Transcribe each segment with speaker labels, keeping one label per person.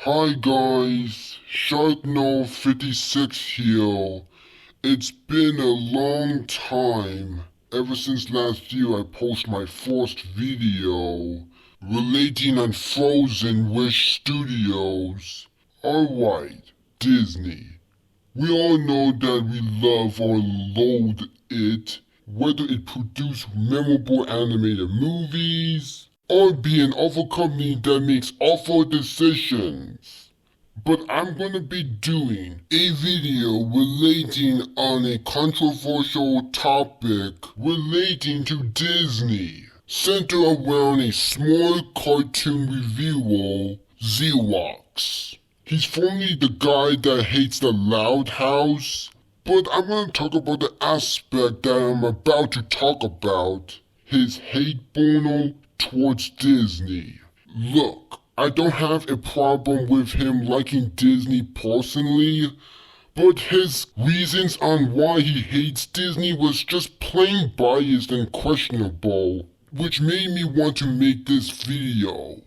Speaker 1: Hi guys, Sharkno56 here. It's been a long time. Ever since last year I posted my first video relating on Frozen Wish Studios. Alright, Disney. We all know that we love or loathe it, whether it produce memorable animated movies, or be an awful company that makes awful decisions. But I'm gonna be doing a video relating on a controversial topic relating to Disney, centered around a small cartoon reviewer, Zerex. He's formerly the guy that hates the Loud House, but I'm gonna talk about the aspect that I'm about to talk about, his hate boner towards Disney. Look, I don't have a problem with him liking Disney personally, but his reasons on why he hates Disney was just plain biased and questionable, which made me want to make this video.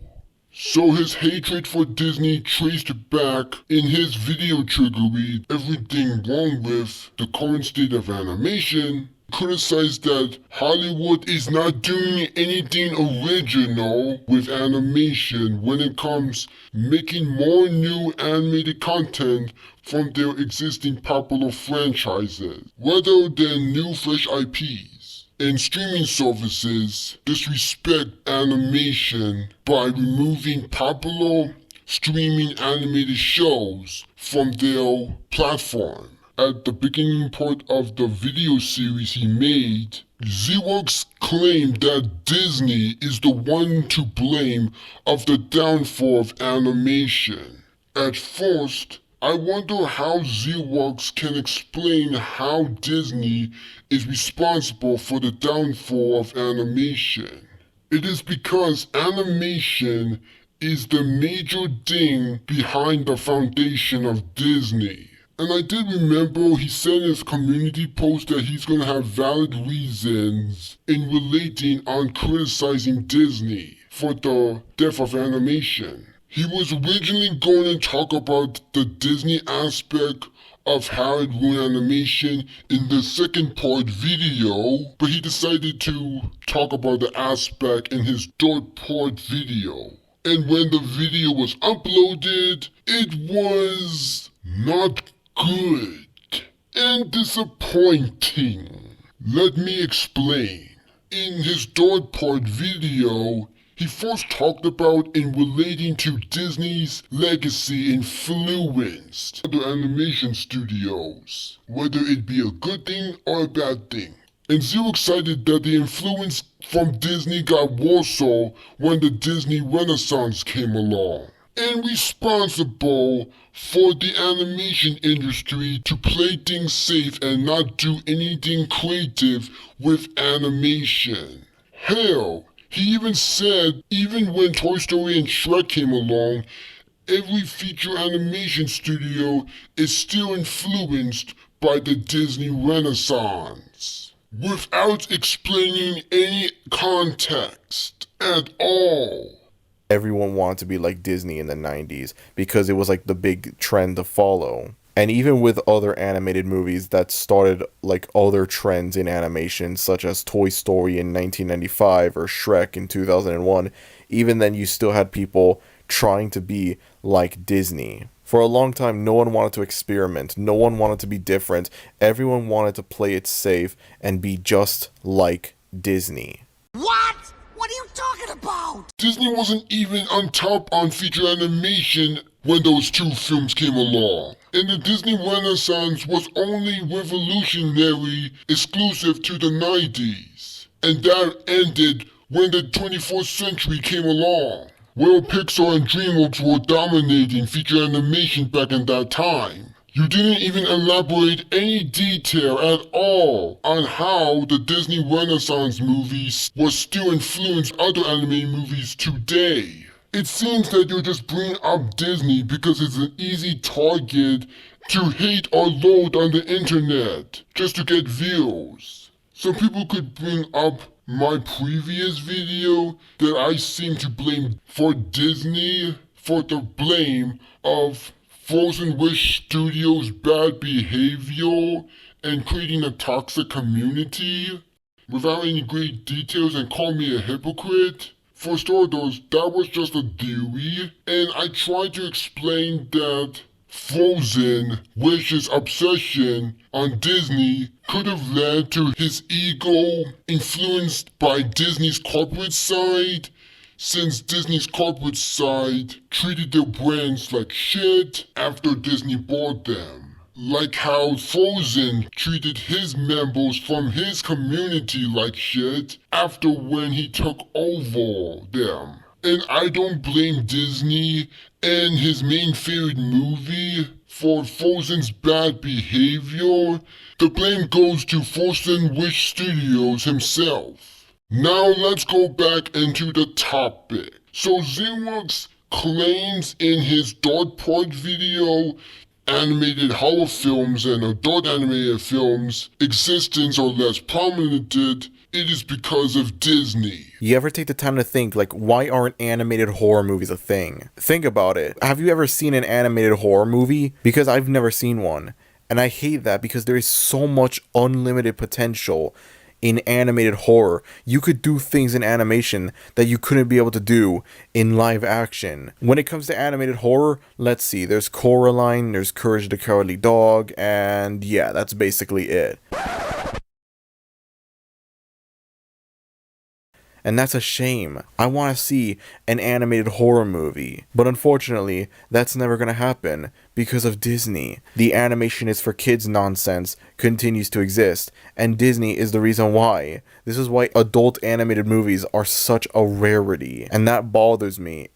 Speaker 1: So his hatred for Disney traced back in his video triggery everything wrong with the current state of animation, criticized that Hollywood is not doing anything original with animation when it comes making more new animated content from their existing popular franchises, rather than new fresh IPs. And streaming services disrespect animation by removing popular streaming animated shows from their platform. At the beginning part of the video series he made, Zerex claimed that Disney is the one to blame of the downfall of animation. At first, I wonder how Zerex can explain how Disney is responsible for the downfall of animation. It is because animation is the major thing behind the foundation of Disney. And I did remember he said in his community post that he's gonna have valid reasons in relating on criticizing Disney for the death of animation. He was originally going to talk about the Disney aspect of how it ruined animation in the second part video, but he decided to talk about the aspect in his third part video. And when the video was uploaded, it was not good and disappointing. Let me explain. In his third part video, he first talked about in relating to Disney's legacy influenced other animation studios, whether it be a good thing or a bad thing. And Zero cited that the influence from Disney got worse when the Disney Renaissance came along, and responsible for the animation industry to play things safe and not do anything creative with animation. Hell, he even said even when Toy Story and Shrek came along, every feature animation studio is still influenced by the Disney Renaissance, without explaining any context at all.
Speaker 2: Everyone wanted to be like Disney in the 90s because it was like the big trend to follow. And even with other animated movies that started like other trends in animation, such as Toy Story in 1995 or Shrek in 2001, even then you still had people trying to be like Disney. For a long time, no one wanted to experiment. No one wanted to be different. Everyone wanted to play it safe and be just like Disney.
Speaker 3: What? What are you talking about?
Speaker 1: Disney wasn't even on top on feature animation when those two films came along. And the Disney Renaissance was only revolutionary exclusive to the 90s. And that ended when the 21st century came along, where Pixar and DreamWorks were dominating feature animation back in that time. You didn't even elaborate any detail at all on how the Disney Renaissance movies will still influence other animated movies today. It seems that you're just bringing up Disney because it's an easy target to hate or loathe on the internet, just to get views. So people could bring up my previous video that I seem to blame for Disney for the blame of Frozen Wish Studios' bad behavior and creating a toxic community without any great details and call me a hypocrite? For starters, that was just a theory, and I tried to explain that Frozen Wish's obsession on Disney could have led to his ego influenced by Disney's corporate side, since Disney's corporate side treated their brands like shit after Disney bought them. Like how Frozen treated his members from his community like shit after when he took over them. And I don't blame Disney and his main favorite movie for Frozen's bad behavior. The blame goes to Frozen Wish Studios himself. Now let's go back into the topic. So Zerex claims in his Dart Part video animated horror films and adult animated films' existence are less prominent. It is because of Disney.
Speaker 2: You ever take the time to think, like, why aren't animated horror movies a thing? Think about it. Have you ever seen an animated horror movie? Because I've never seen one. And I hate that because there is so much unlimited potential in animated horror. You could do things in animation that you couldn't be able to do in live action. When it comes to animated horror, let's see, there's Coraline, there's Courage the Cowardly Dog, and yeah, that's basically it. And that's a shame. I want to see an animated horror movie. But unfortunately, that's never going to happen because of Disney. The animation is for kids nonsense continues to exist, and Disney is the reason why. This is why adult animated movies are such a rarity, and that bothers me.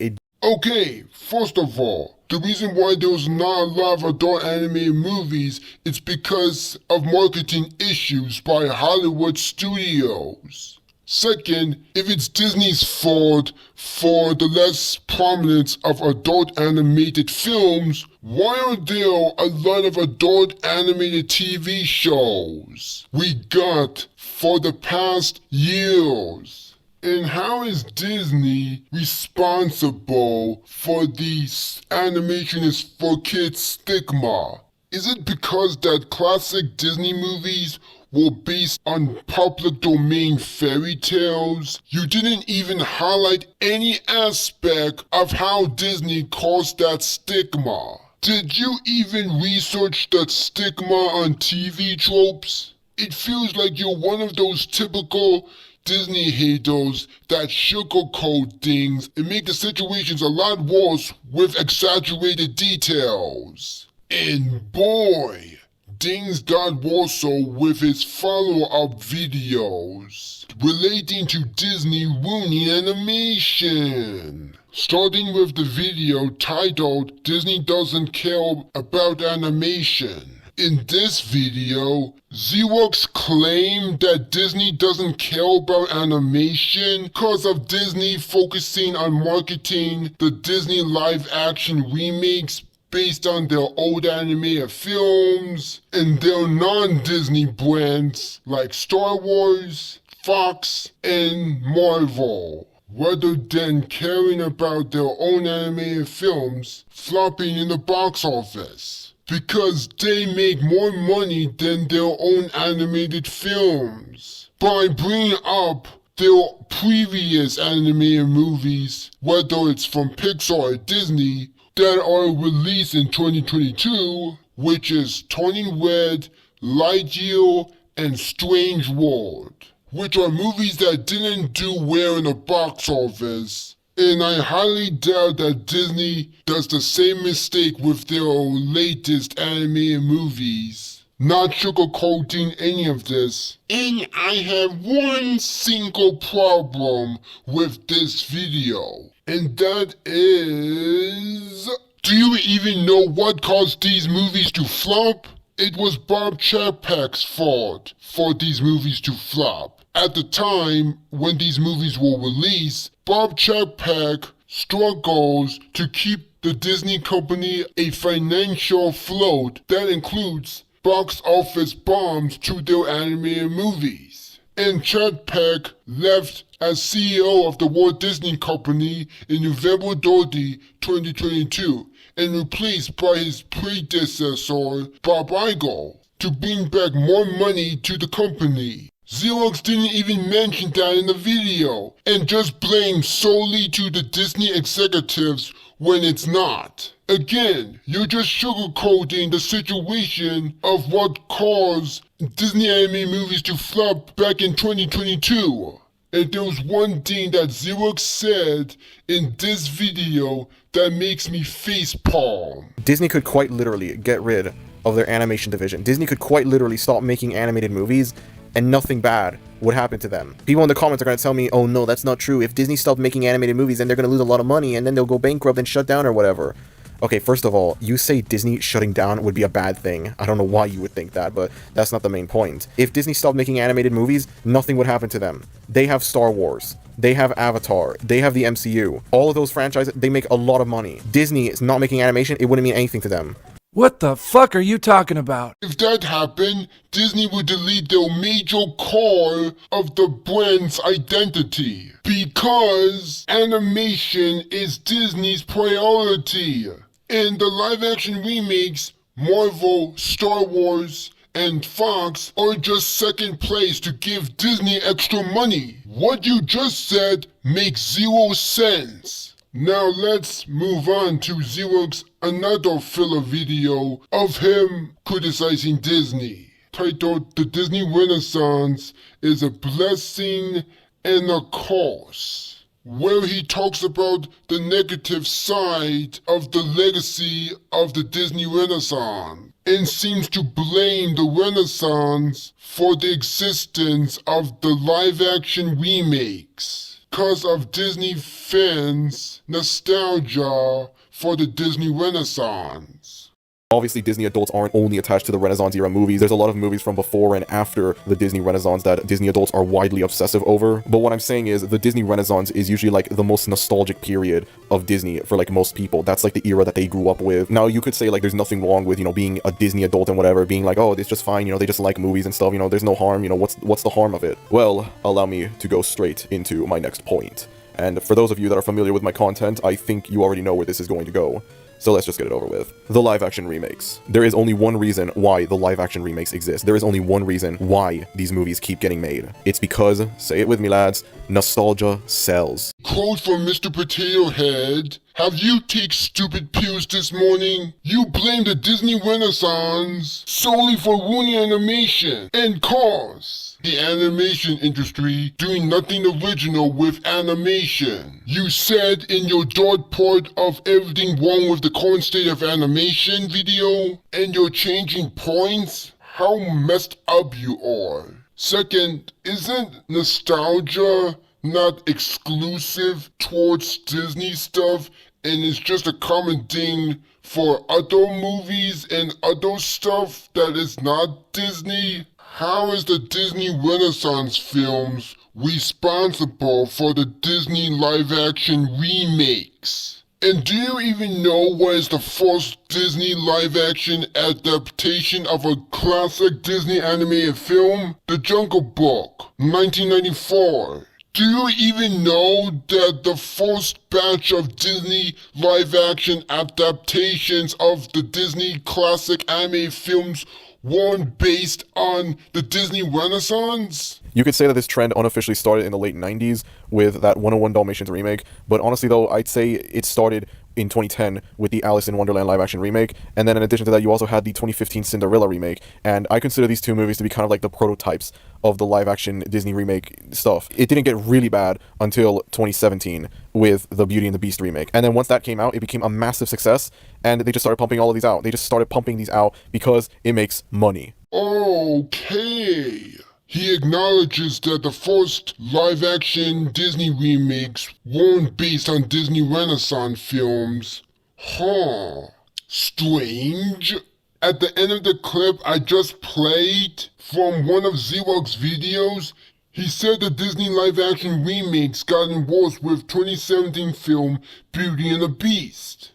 Speaker 1: Okay, first of all, the reason why there's not a lot of adult animated movies is because of marketing issues by Hollywood studios. Second, if it's Disney's fault for the less prominence of adult animated films, why are there a lot of adult animated TV shows we got for the past years? And how is Disney responsible for the animation is for kids stigma? Is it because that classic Disney movies were based on public domain fairy tales? You didn't even highlight any aspect of how Disney caused that stigma. Did you even research that stigma on TV tropes? It feels like you're one of those typical Disney haters that sugarcoat things and make the situations a lot worse with exaggerated details. And boy, things got worse with his follow-up videos relating to Disney ruining animation. Starting with the video titled Disney Doesn't Care About Animation. In this video, Zerex claimed that Disney doesn't care about animation because of Disney focusing on marketing the Disney live-action remakes based on their old animated films and their non-Disney brands like Star Wars, Fox, and Marvel, rather than caring about their own animated films flopping in the box office, because they make more money than their own animated films. By bringing up their previous animated movies, whether it's from Pixar or Disney, that are released in 2022, which is Turning Red, Lightyear, and Strange World, which are movies that didn't do well in the box office. And I highly doubt that Disney does the same mistake with their latest animated movies. Not sugarcoating any of this. And I have one single problem with this video. And that is... do you even know what caused these movies to flop? It was Bob Chapek's fault for these movies to flop. At the time when these movies were released, Bob Chapek struggles to keep the Disney company a financial float that includes box office bombs to their animated movies. and Chad Peck left as CEO of the Walt Disney Company in November 30, 2022, and replaced by his predecessor, Bob Iger, to bring back more money to the company. Zerex didn't even mention that in the video, and just blamed solely to the Disney executives when it's not. Again, you're just sugarcoating the situation of what caused Disney animated movies to flop back in 2022. And there was one thing that Zerex said in this video that makes me facepalm.
Speaker 2: Disney could quite literally get rid of their animation division. Disney could quite literally stop making animated movies and nothing bad would happen to them. People in the comments are going to tell me, oh no, that's not true. If Disney stopped making animated movies, then they're going to lose a lot of money and then they'll go bankrupt and shut down or whatever. Okay, first of all, you say Disney shutting down would be a bad thing. I don't know why you would think that, but that's not the main point. If Disney stopped making animated movies, nothing would happen to them. They have Star Wars. They have Avatar. They have the MCU. All of those franchises, they make a lot of money. Disney is not making animation, it wouldn't mean anything to them.
Speaker 4: What the fuck are you talking about?
Speaker 1: If that happened, Disney would delete their major core of the brand's identity. Because animation is Disney's priority. And the live-action remakes, Marvel, Star Wars, and Fox are just second place to give Disney extra money. What you just said makes zero sense. Now let's move on to Zerex's another filler video of him criticizing Disney, titled "The Disney Renaissance is a Blessing and a Curse," where he talks about the negative side of the legacy of the Disney Renaissance and seems to blame the Renaissance for the existence of the live-action remakes because of Disney fans' nostalgia for the Disney Renaissance.
Speaker 2: Obviously, Disney adults aren't only attached to the Renaissance era movies. There's a lot of movies from before and after the Disney Renaissance that Disney adults are widely obsessive over. But what I'm saying is the Disney Renaissance is usually like the most nostalgic period of Disney for like most people. That's like the era that they grew up with. Now, you could say like there's nothing wrong with, you know, being a Disney adult and whatever, being like, oh, it's just fine, you know, they just like movies and stuff, you know, there's no harm, you know, what's the harm of it? Well, allow me to go straight into my next point. And for those of you that are familiar with my content, I think you already know where this is going to go. So let's just get it over with. The live-action remakes. There is only one reason why the live-action remakes exist. There is only one reason why these movies keep getting made. It's because, say it with me lads, nostalgia sells.
Speaker 1: Quote from Mr. Potato Head: "Have you take stupid pills this morning? You blame the Disney Renaissance solely for ruining animation and cause the animation industry doing nothing original with animation. You said in your dark part of everything wrong with the current state of animation video, and you're changing points? How messed up you are. Second, isn't nostalgia not exclusive towards Disney stuff and it's just a common thing for other movies and other stuff that is not Disney? How is the Disney Renaissance films responsible for the Disney live-action remakes? And do you even know what is the first Disney live-action adaptation of a classic Disney animated film? The Jungle Book, 1994. Do you even know that the first batch of Disney live-action adaptations of the Disney classic animated films weren't based on the Disney Renaissance?
Speaker 2: You could say that this trend unofficially started in the late 90s with that 101 Dalmatians remake, but honestly though, I'd say it started in 2010 with the Alice in Wonderland live-action remake, and then in addition to that, you also had the 2015 Cinderella remake, and I consider these two movies to be kind of like the prototypes of the live-action Disney remake stuff. It didn't get really bad until 2017 with the Beauty and the Beast remake, and then once that came out, it became a massive success, and they just started pumping all of these out. They just started pumping these out because it makes money.
Speaker 1: Okay. He acknowledges that the first live-action Disney remakes weren't based on Disney Renaissance films. Huh. Strange. At the end of the clip I just played from one of Zerex's videos, he said the Disney live-action remakes gotten worse with 2017 film Beauty and the Beast.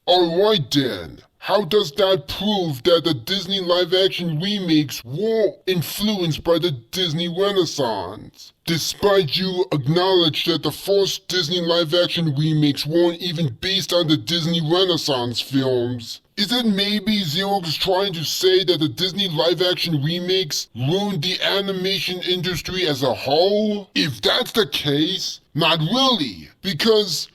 Speaker 1: Alright then. How does that prove that the Disney live-action remakes were influenced by the Disney Renaissance? Despite you acknowledge that the first Disney live-action remakes weren't even based on the Disney Renaissance films, is it maybe Zerex trying to say that the Disney live-action remakes ruined the animation industry as a whole? If that's the case, not really, because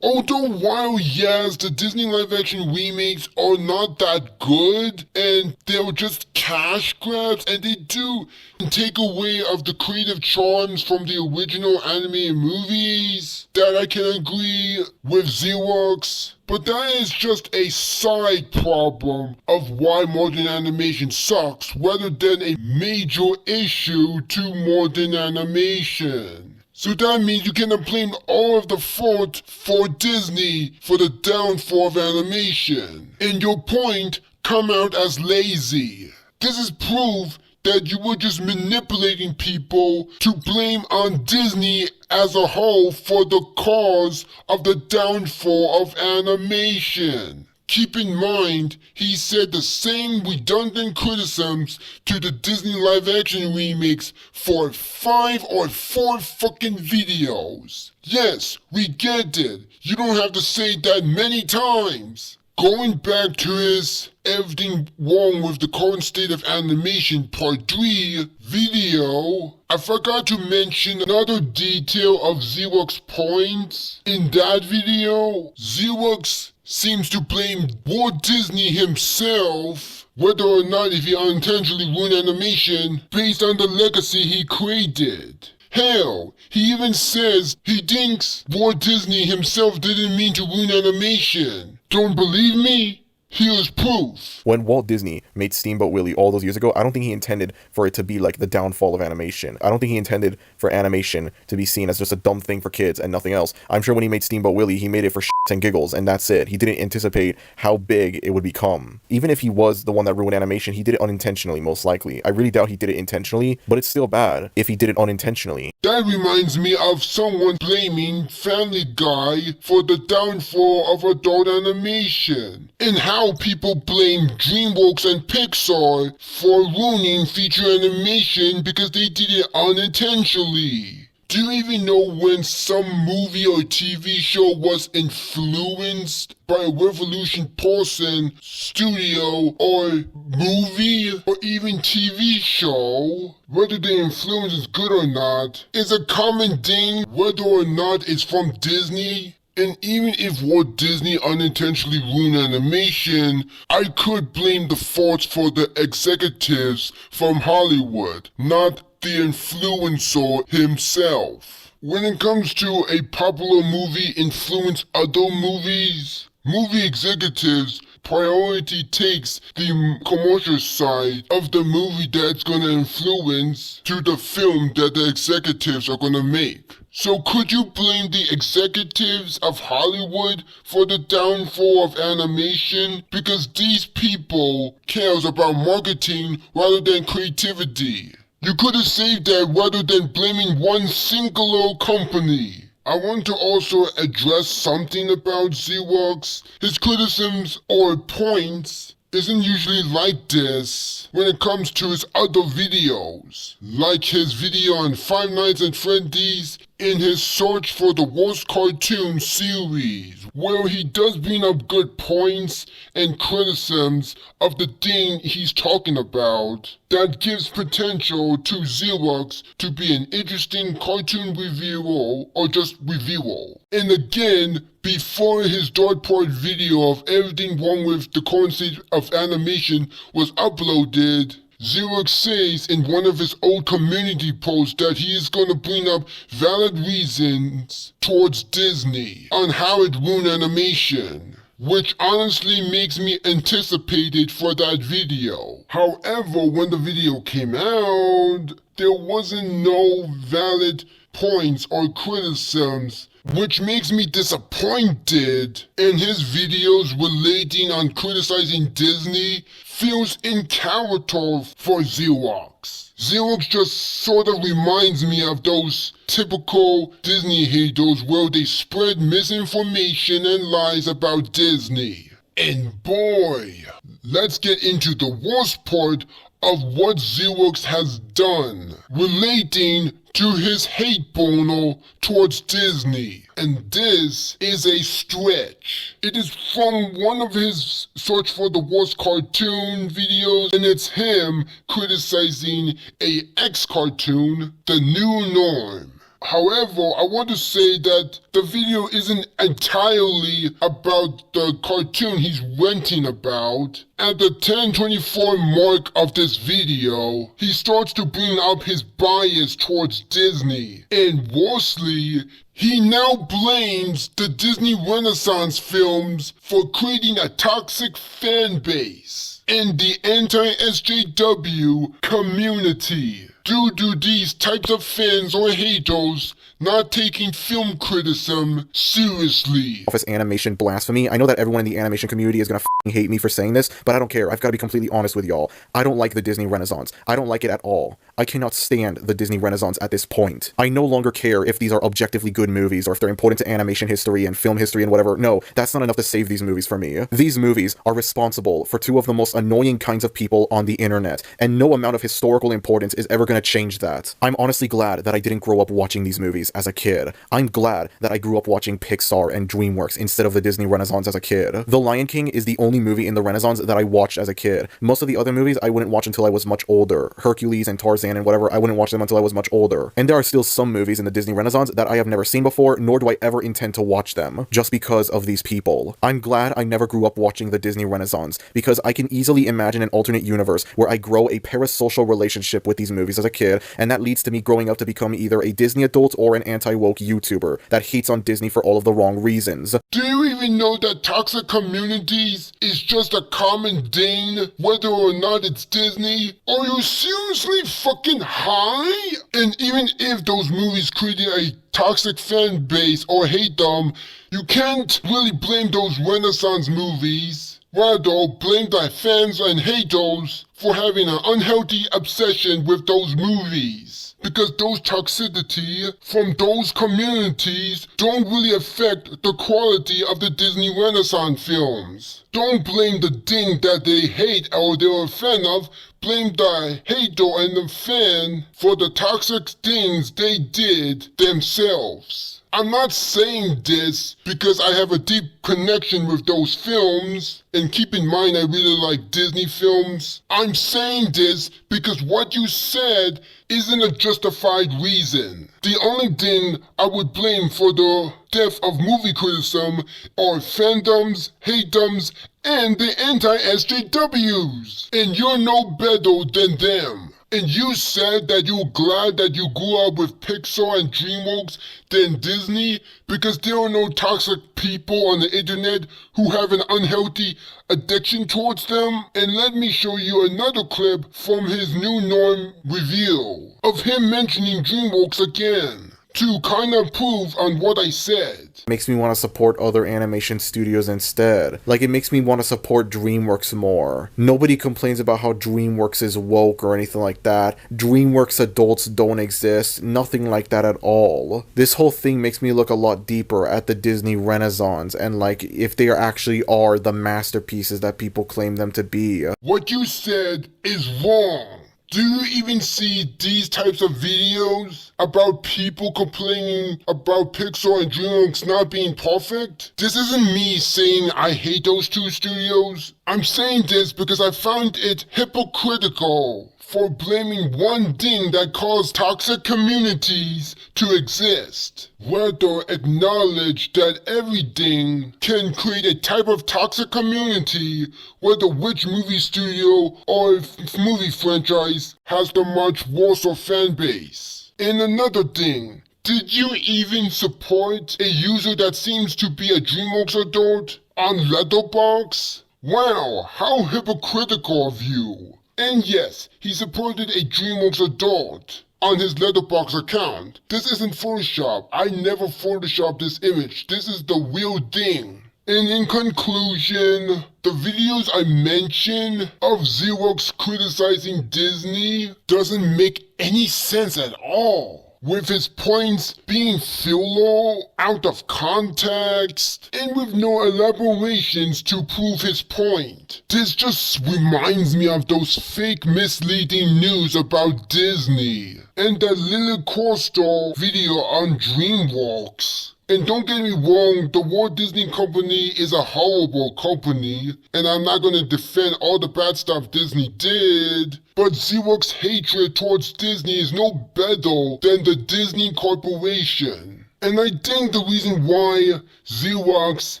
Speaker 1: although while yes, the Disney live-action remakes are not that good, and they're just cash grabs, and they do take away of the creative charms from the original animated movies, that I can agree with Zerex. But that is just a side problem of why modern animation sucks, rather than a major issue to modern animation. So that means you cannot blame all of the fault for Disney for the downfall of animation. And your point come out as lazy. This is proof that you were just manipulating people to blame on Disney as a whole for the cause of the downfall of animation. Keep in mind, he said the same redundant criticisms to the Disney live-action remakes for 5 or 4 fucking videos. Yes, we get it. You don't have to say that many times. Going back to his Everything Wrong with the Current State of Animation Part 3 video, I forgot to mention another detail of Zerex's points. In that video, Zerex seems to blame Walt Disney himself, whether or not if he unintentionally ruined animation based on the legacy he created. Hell, he even says he thinks Walt Disney himself didn't mean to ruin animation. Don't believe me? Here's proof.
Speaker 2: When Walt Disney made Steamboat Willie all those years ago, I don't think he intended for it to be like the downfall of animation. I don't think he intended for animation to be seen as just a dumb thing for kids and nothing else. I'm sure when he made Steamboat Willie, he made it for shits and giggles, and that's it. He didn't anticipate how big it would become. Even if he was the one that ruined animation, he did it unintentionally, most likely. I really doubt he did it intentionally, but it's still bad if he did it unintentionally.
Speaker 1: That reminds me of someone blaming Family Guy for the downfall of adult animation, and how people blame DreamWorks and Pixar for ruining feature animation because they did it unintentionally. Do you even know when some movie or TV show was influenced by a Revolution person, studio, or movie, or even TV show? Whether the influence is good or not is a common thing, whether or not it's from Disney. And even if Walt Disney unintentionally ruined animation, I could blame the faults for the executives from Hollywood, not the influencer himself. When it comes to a popular movie influence other movies, movie executives priority takes the commercial side of the movie that's gonna influence to the film that the executives are gonna make. So could you blame the executives of Hollywood for the downfall of animation? Because these people cares about marketing rather than creativity. You could have saved that rather than blaming one singular company. I want to also address something about Zerex. His criticisms or points isn't usually like this when it comes to his other videos, like his video on Five Nights at Freddy's in his search for the worst cartoon series, where he does bring up good points and criticisms of the thing he's talking about that gives potential to Zerex to be an interesting cartoon reviewer or just reviewer. And again, before his Dark Part video of Everything Wrong with the Current State of Animation was uploaded, Zerex says in one of his old community posts that he is going to bring up valid reasons towards Disney on how it ruined animation, which honestly makes me anticipated for that video. However, when the video came out, there wasn't no valid points or criticisms, which makes me disappointed, and his videos relating on criticizing Disney feels in character for Zerex. Zerex just sort of reminds me of those typical Disney haters where they spread misinformation and lies about Disney. And boy, let's get into the worst part of what Zerex has done relating to his hate boner towards Disney. And this is a stretch. It is from one of his search for the worst cartoon videos, and it's him criticizing a X-cartoon, The New Norm. However, I want to say that the video isn't entirely about the cartoon he's ranting about. At the 10:24 mark of this video, he starts to bring up his bias towards Disney. And worstly, he now blames the Disney Renaissance films for creating a toxic fan base in the anti-SJW community due to these types of fans or haters not taking film criticism seriously.
Speaker 2: Office animation blasphemy. I know that everyone in the animation community is gonna hate me for saying this, but I don't care. I've got to be completely honest with y'all. I don't like the Disney Renaissance. I don't like it at all. I cannot stand the Disney Renaissance at this point. I no longer care if these are objectively good movies or if they're important to animation history and film history and whatever. No, that's not enough to save these movies for me. These movies are responsible for two of the most annoying kinds of people on the internet, and no amount of historical importance is ever gonna change that. I'm honestly glad that I didn't grow up watching these movies as a kid. I'm glad that I grew up watching Pixar and DreamWorks instead of the Disney Renaissance as a kid. The Lion King is the only movie in the Renaissance that I watched as a kid. Most of the other movies I wouldn't watch until I was much older. Hercules and Tarzan and whatever, I wouldn't watch them until I was much older. And there are still some movies in the Disney Renaissance that I have never seen before, nor do I ever intend to watch them, just because of these people. I'm glad I never grew up watching the Disney Renaissance, because I can easily imagine an alternate universe where I grow a parasocial relationship with these movies as a kid, and that leads to me growing up to become either a Disney adult or an anti-woke YouTuber that hates on Disney for all of the wrong reasons.
Speaker 1: Do you even know that toxic communities is just a common thing, whether or not it's Disney? Are you seriously fucking high? And even if those movies created a toxic fan base or hate them, you can't really blame those Renaissance movies. Rather, blame the fans and haters for having an unhealthy obsession with those movies. Because those toxicity from those communities don't really affect the quality of the Disney Renaissance films. Don't blame the thing that they hate or they're a fan of. Blame the hater and the fan for the toxic things they did themselves. I'm not saying this because I have a deep connection with those films, and keep in mind I really like Disney films. I'm saying this because what you said isn't a justified reason. The only thing I would blame for the death of movie criticism are fandoms, hatedoms, and the anti-SJWs. And you're no better than them. And you said that you're glad that you grew up with Pixar and DreamWorks than Disney because there are no toxic people on the internet who have an unhealthy addiction towards them. And let me show you another clip from his New Norm review of him mentioning DreamWorks again to kind of prove on what I said.
Speaker 2: Makes me want to support other animation studios instead. Like, it makes me want to support DreamWorks more. Nobody complains about how DreamWorks is woke or anything like that. DreamWorks adults don't exist. Nothing like that at all. This whole thing makes me look a lot deeper at the Disney Renaissance and like if they actually are the masterpieces that people claim them to be.
Speaker 1: What you said is wrong. Do you even see these types of videos about people complaining about Pixar and DreamWorks not being perfect? This isn't me saying I hate those two studios. I'm saying this because I found it hypocritical for blaming one thing that caused toxic communities to exist. Rather, acknowledge that everything can create a type of toxic community, whether which movie studio or movie franchise has the much worse fan base. And another thing, did you even support a user that seems to be a DreamWorks adult on Letterboxd? Wow, how hypocritical of you. And yes, he supported a DreamWorks adult on his Letterboxd account. This isn't Photoshop. I never Photoshopped this image. This is the real thing. And in conclusion, the videos I mentioned of Zerex criticizing Disney doesn't make any sense at all. with his points being filler, out of context, and with no elaborations to prove his point. This just reminds me of those fake misleading news about Disney and that little Coaster video on DreamWorks. And don't get me wrong, the Walt Disney Company is a horrible company, and I'm not going to defend all the bad stuff Disney did, but Zerex's hatred towards Disney is no better than the Disney Corporation. And I think the reason why Zerex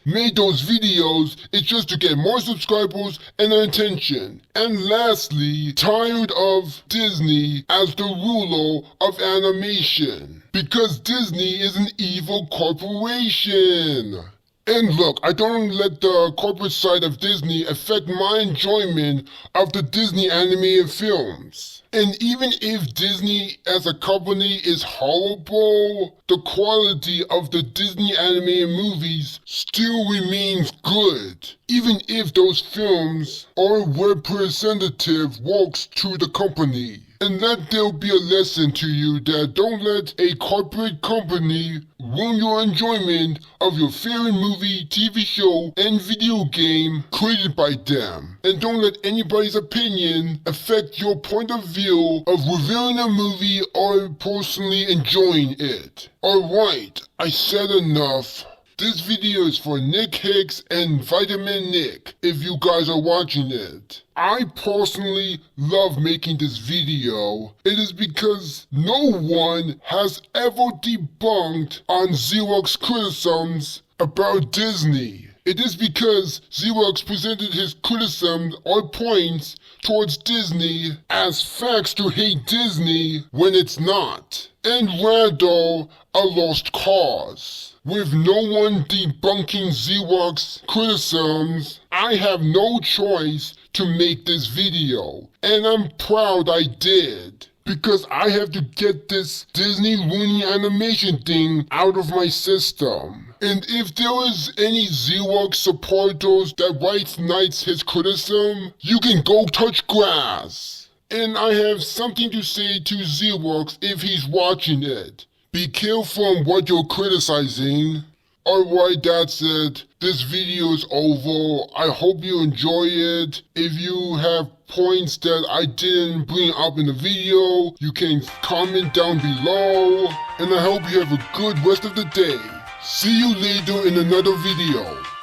Speaker 1: made those videos is just to get more subscribers and attention. And lastly, tired of Disney as the ruler of animation. Because Disney is an evil corporation. And look, I don't let the corporate side of Disney affect my enjoyment of the Disney animated films. And even if Disney as a company is horrible, the quality of the Disney animated movies still remains good. Even if those films are representative works to the company. And let there be a lesson to you that don't let a corporate company ruin your enjoyment of your favorite movie, TV show, and video game created by them. And don't let anybody's opinion affect your point of view of reviewing a movie or personally enjoying it. Alright, I said enough. This video is for Nick Hicks and Vitamin Nick, if you guys are watching it. I personally love making this video. It is because no one has ever debunked on Zerex criticisms about Disney. It is because Zerex presented his criticisms or points towards Disney as facts to hate Disney when it's not, and rather a lost cause. With no one debunking Zerex criticisms, I have no choice to make this video, and I'm proud I did. Because I have to get this Disney ruining animation thing out of my system. And if there is any Zerex supporters that writes nice his criticism, you can go touch grass. And I have something to say to Zerex if he's watching it. Be careful on what you're criticizing. Alright, that's it. This video is over. I hope you enjoy it. If you have points that I didn't bring up in the video, you can comment down below. And I hope you have a good rest of the day. See you later in another video.